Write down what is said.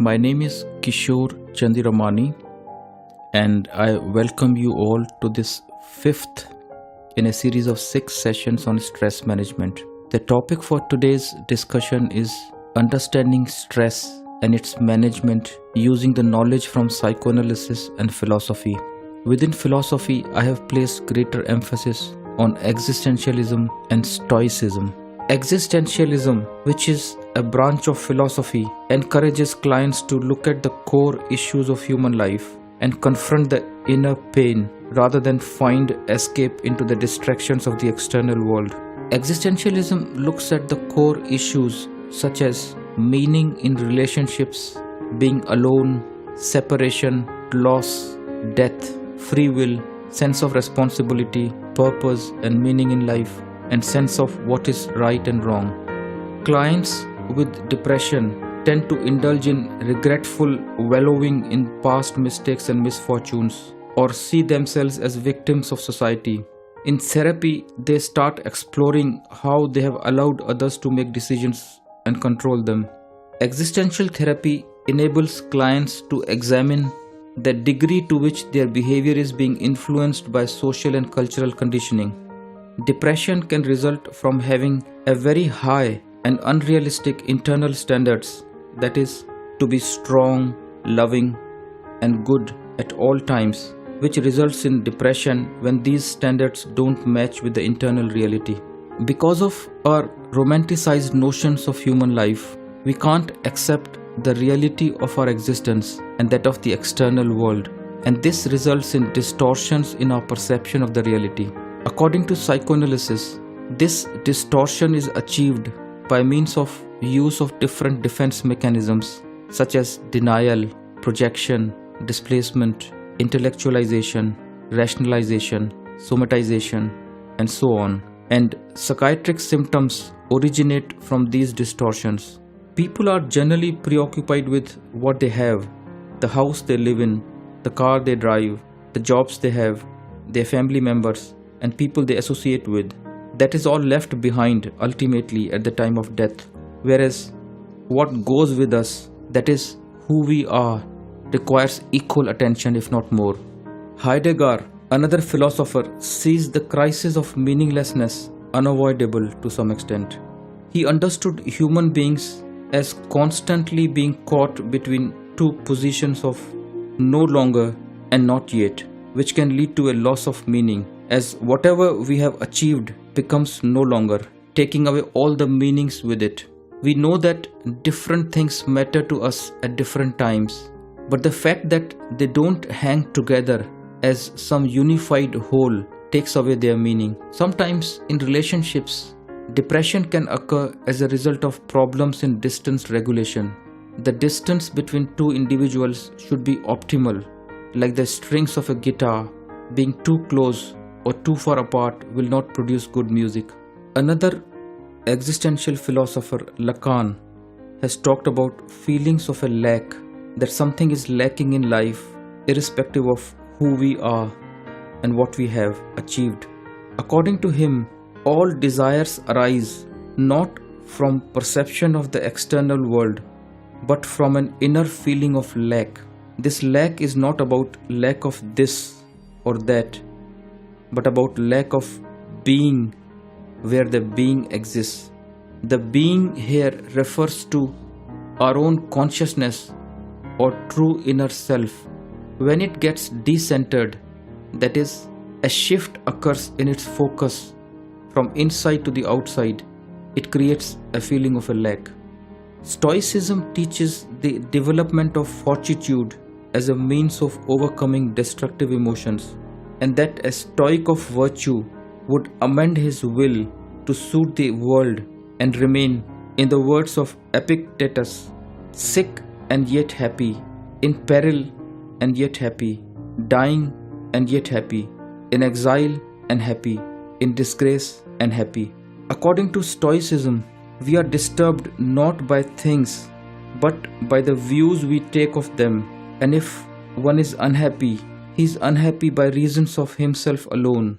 My name is Kishore Chandiramani, and I welcome you all to this fifth in a series of 6 sessions on stress management. The topic for today's discussion is understanding stress and its management using the knowledge from psychoanalysis and philosophy. Within philosophy, I have placed greater emphasis on existentialism and stoicism. Existentialism, which is a branch of philosophy, encourages clients to look at the core issues of human life and confront the inner pain rather than find escape into the distractions of the external world. Existentialism looks at the core issues such as meaning in relationships, being alone, separation, loss, death, free will, sense of responsibility, purpose and meaning in life, and sense of what is right and wrong. Clients with depression tend to indulge in regretful wallowing in past mistakes and misfortunes, or see themselves as victims of society. In therapy, they start exploring how they have allowed others to make decisions and control them. Existential therapy enables clients to examine the degree to which their behavior is being influenced by social and cultural conditioning. Depression can result from having a very high and unrealistic internal standards, that is, to be strong, loving, and good at all times, which results in depression when these standards don't match with the internal reality. Because of our romanticized notions of human life, we can't accept the reality of our existence and that of the external world, and this results in distortions in our perception of the reality. According to psychoanalysis, this distortion is achieved by means of use of different defense mechanisms such as denial, projection, displacement, intellectualization, rationalization, somatization, and so on. And psychiatric symptoms originate from these distortions. People are generally preoccupied with what they have, the house they live in, the car they drive, the jobs they have, their family members, and people they associate with. That is all left behind ultimately at the time of death. Whereas what goes with us, that is who we are, requires equal attention if not more. Heidegger, another philosopher, sees the crisis of meaninglessness unavoidable to some extent. He understood human beings as constantly being caught between two positions of no longer and not yet, which can lead to a loss of meaning, as whatever we have achieved becomes no longer, taking away all the meanings with it. We know that different things matter to us at different times, but the fact that they don't hang together as some unified whole takes away their meaning. Sometimes in relationships, depression can occur as a result of problems in distance regulation. The distance between two individuals should be optimal, like the strings of a guitar. Being too close or too far apart will not produce good music. Another existential philosopher, Lacan, has talked about feelings of a lack, that something is lacking in life irrespective of who we are and what we have achieved. According to him, all desires arise not from perception of the external world, but from an inner feeling of lack. This lack is not about lack of this or that, but about lack of being where the being exists. The being here refers to our own consciousness or true inner self. When it gets decentered, that is, a shift occurs in its focus from inside to the outside, it creates a feeling of a lack. Stoicism teaches the development of fortitude as a means of overcoming destructive emotions, and that a stoic of virtue would amend his will to suit the world and remain, in the words of Epictetus, sick and yet happy, in peril and yet happy, dying and yet happy, in exile and happy, in disgrace and happy. According to Stoicism, we are disturbed not by things, but by the views we take of them. And if one is unhappy, he is unhappy by reasons of himself alone.